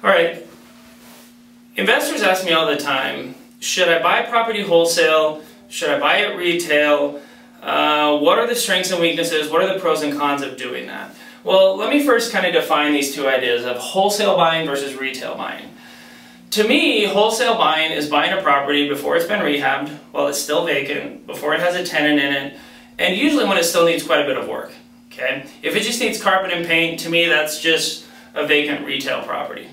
All right, investors ask me all the time, should I buy property wholesale? Should I buy it retail? What are the strengths and weaknesses? What are the pros and cons of doing that? Well, let me first kind of define these two ideas of wholesale buying versus retail buying. To me, wholesale buying is buying a property before it's been rehabbed, while it's still vacant, before it has a tenant in it, and usually when it still needs quite a bit of work. Okay? If it just needs carpet and paint, to me that's just a vacant retail property.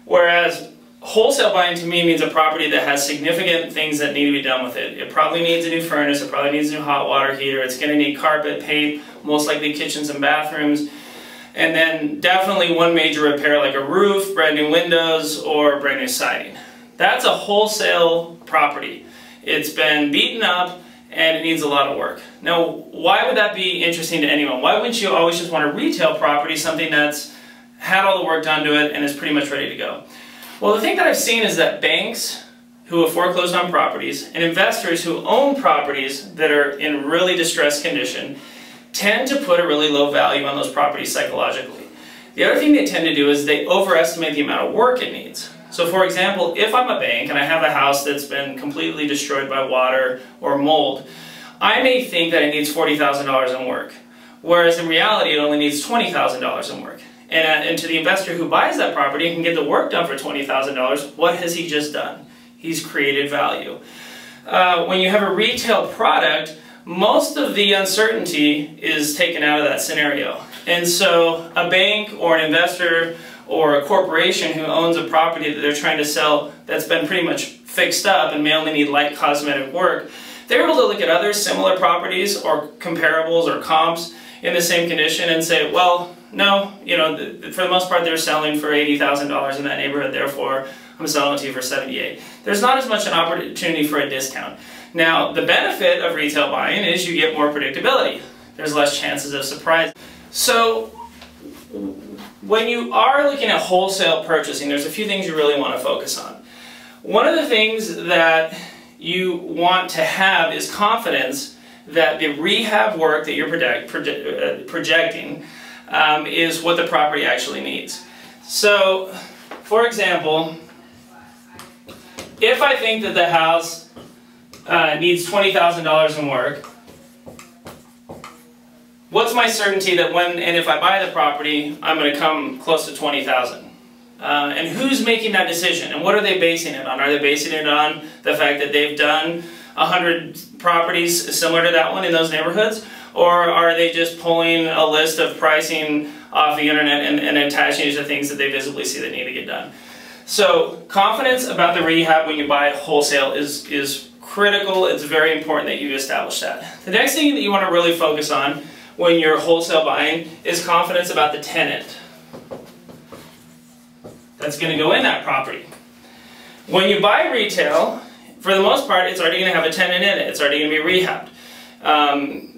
Whereas wholesale buying to me means a property that has significant things that need to be done with it. It probably needs a new furnace, it probably needs a new hot water heater, it's going to need carpet, paint, most likely kitchens and bathrooms, and then definitely one major repair like a roof, brand new windows, or brand new siding. That's a wholesale property. It's been beaten up and it needs a lot of work. Now, why would that be interesting to anyone? Why wouldn't you always just want a retail property, something that's had all the work done to it and is pretty much ready to go? Well, the thing that I've seen is that banks who have foreclosed on properties and investors who own properties that are in really distressed condition tend to put a really low value on those properties psychologically. The other thing they tend to do is they overestimate the amount of work it needs. So for example, if I'm a bank and I have a house that's been completely destroyed by water or mold, I may think that it needs $40,000 in work, whereas in reality it only needs $20,000 in work. And to the investor who buys that property and can get the work done for $20,000, what has he just done? He's created value. When you have a retail product, most of the uncertainty is taken out of that scenario. And so a bank or an investor or a corporation who owns a property that they're trying to sell that's been pretty much fixed up and may only need light cosmetic work, they're able to look at other similar properties or comparables or comps in the same condition and say, well, no, you know, for the most part they're selling for $80,000 in that neighborhood, therefore I'm selling it to you for $78,000. There's not as much an opportunity for a discount. Now, the benefit of retail buying is you get more predictability. There's less chances of surprise. So, when you are looking at wholesale purchasing, there's a few things you really want to focus on. One of the things that you want to have is confidence that the rehab work that you're projecting is what the property actually needs. So, for example, if I think that the house needs $20,000 in work, what's my certainty that when and if I buy the property, I'm going to come close to $20,000? And who's making that decision? And what are they basing it on? Are they basing it on the fact that they've done 100 properties similar to that one in those neighborhoods? Or are they just pulling a list of pricing off the internet and attaching it to things that they visibly see that need to get done? So confidence about the rehab when you buy wholesale is critical. It's very important that you establish that. The next thing that you want to really focus on when you're wholesale buying is confidence about the tenant that's going to go in that property. When you buy retail, for the most part, it's already going to have a tenant in it. It's already going to be rehabbed.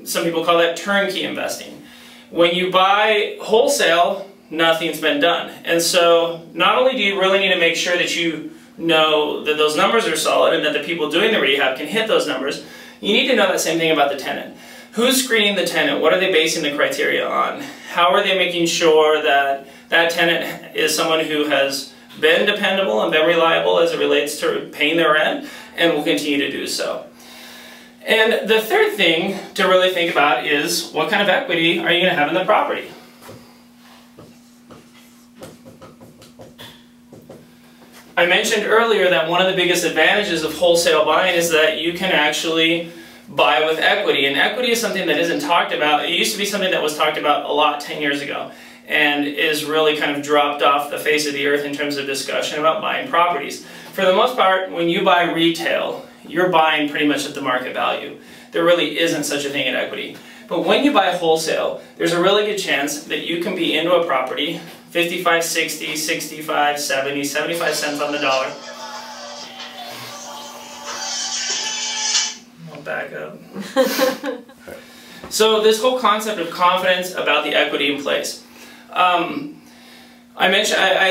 Some people call that turnkey investing. When you buy wholesale, nothing's been done. And so not only do you really need to make sure that you know that those numbers are solid and that the people doing the rehab can hit those numbers, you need to know that same thing about the tenant. Who's screening the tenant? What are they basing the criteria on? How are they making sure that that tenant is someone who has been dependable and been reliable as it relates to paying their rent and will continue to do so? And the third thing to really think about is what kind of equity are you going to have in the property? I mentioned earlier that one of the biggest advantages of wholesale buying is that you can actually buy with equity. And equity is something that isn't talked about. It used to be something that was talked about a lot 10 years ago and is really kind of dropped off the face of the earth in terms of discussion about buying properties. For the most part, when you buy retail, you're buying pretty much at the market value. There really isn't such a thing at equity. But when you buy wholesale, there's a really good chance that you can be into a property 55, 60, 65, 70, 75 cents on the dollar. I'll back up. So this whole concept of confidence about the equity in place. I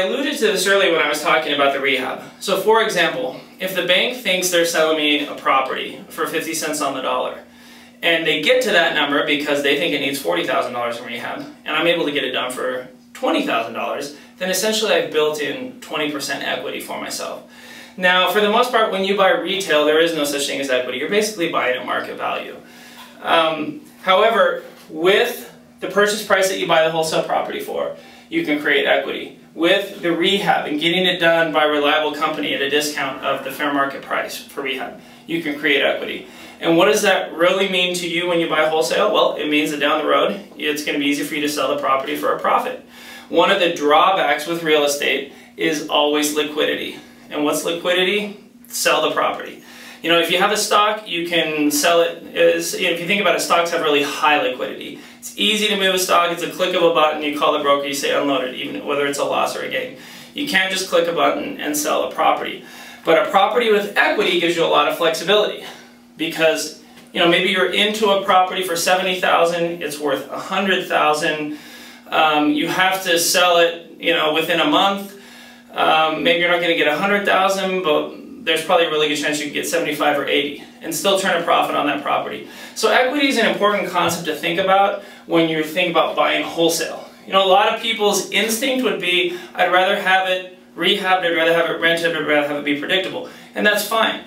alluded to this earlier when I was talking about the rehab. So for example, if the bank thinks they're selling me a property for 50 cents on the dollar, and they get to that number because they think it needs $40,000 in rehab, and I'm able to get it done for $20,000, then essentially I've built in 20% equity for myself. Now, for the most part, when you buy retail, there is no such thing as equity. You're basically buying at market value. However, with the purchase price that you buy the wholesale property for, you can create equity. With the rehab and getting it done by a reliable company at a discount of the fair market price for rehab, you can create equity. And what does that really mean to you when you buy wholesale? Well, it means that down the road, it's going to be easy for you to sell the property for a profit. One of the drawbacks with real estate is always liquidity. And what's liquidity? Sell the property. You know, if you have a stock, you can sell it as, if you think about it, stocks have really high liquidity. It's easy to move a stock, it's a click of a button, you call the broker, you say unload it, even whether it's a loss or a gain. You can't just click a button and sell a property. But a property with equity gives you a lot of flexibility, because, you know, maybe you're into a property for $70,000, it's worth $100,000, you have to sell it, you know, within a month. Maybe you're not going to get $100,000, but there's probably a really good chance you can get 75 or 80 and still turn a profit on that property. So equity is an important concept to think about when you think about buying wholesale. You know, a lot of people's instinct would be, I'd rather have it rehabbed, I'd rather have it rented, I'd rather have it be predictable. And that's fine.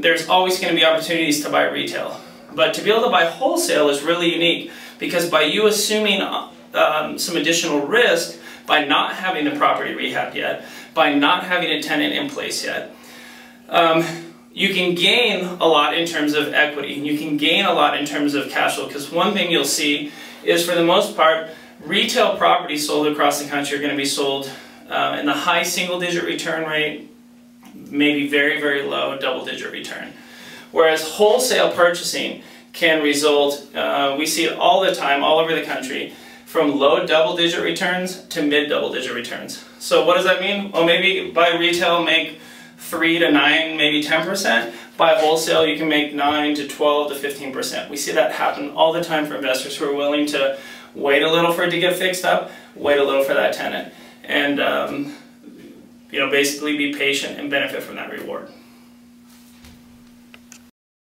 There's always going to be opportunities to buy retail. But to be able to buy wholesale is really unique, because by you assuming some additional risk, by not having the property rehabbed yet, by not having a tenant in place yet, you can gain a lot in terms of equity. You can gain a lot in terms of cash flow, because one thing you'll see is, for the most part, retail properties sold across the country are going to be sold in the high single-digit return rate, maybe very, very low double-digit return. Whereas wholesale purchasing can result, we see it all the time, all over the country, from low double-digit returns to mid double-digit returns. So what does that mean? Well, maybe buy retail, make 3 to 9, maybe 10%. Buy wholesale, you can make 9 to 12 to 15%. We see that happen all the time for investors who are willing to wait a little for it to get fixed up, wait a little for that tenant, and you know, basically be patient and benefit from that reward.